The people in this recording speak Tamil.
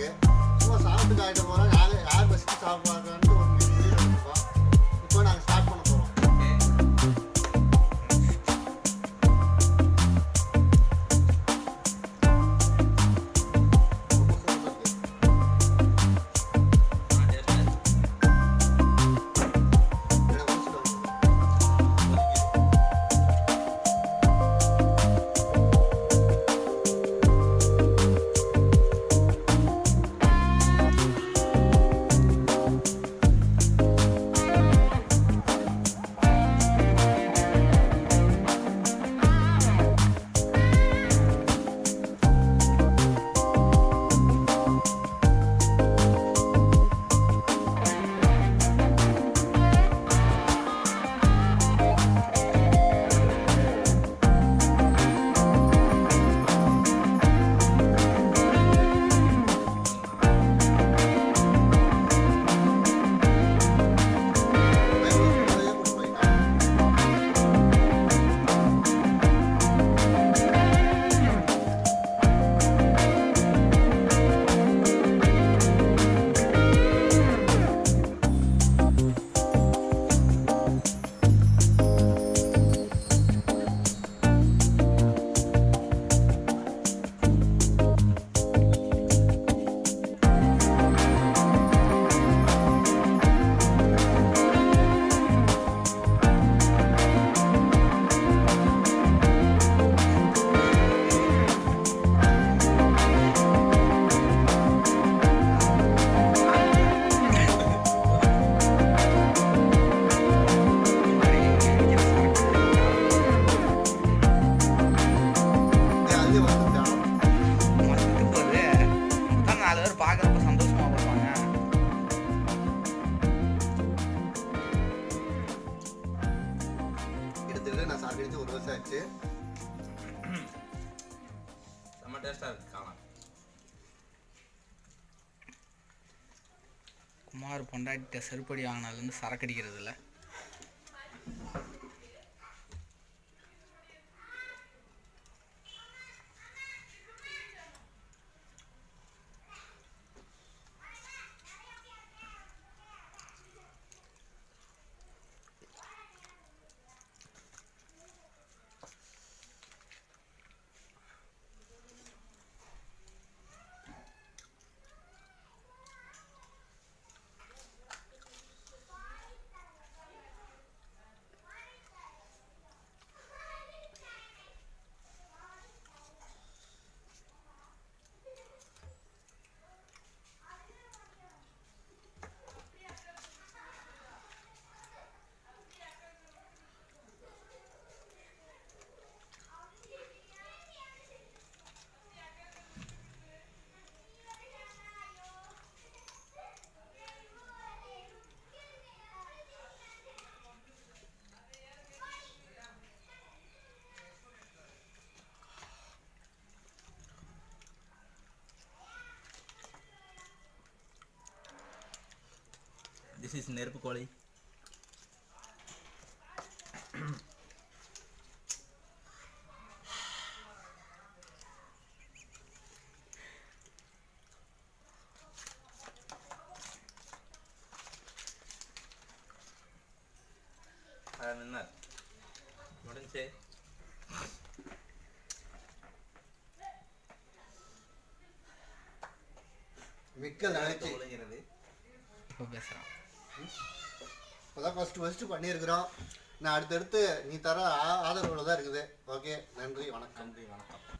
இருக்கு. சும்மா சாப்பிட்டு ஆகிட்ட போகிறோம். யார் ஃபஸ்ட்டு சாப்பிட்றாங்கன்ட்டு ஒரு முடிவு எடுத்துப்போம். இப்போ நாங்கள் ஸ்டார்ட் பண்ண போகிறோம். நான் சாப்பிட்டு 1 வருஷம் ஆச்சு. செம்ம டேஸ்டாக இருக்கு காளான். குமார் பொண்டாட்டிட்ட செருப்படி வாங்கினதுலேருந்து சரக்கு அடிக்கிறது இல்லை. This is நெருப்பு கோழி. முடிஞ்சு மிக்க நகைச்சு இப்போ பேசுகிறான். இப்போதான் ஃபஸ்ட்டு பண்ணியிருக்கிறோம். நான் அடுத்தடுத்து நீ தர ஆதரவுல தான் இருக்குது. ஓகே, நன்றி, வணக்கம். நன்றி, வணக்கம்.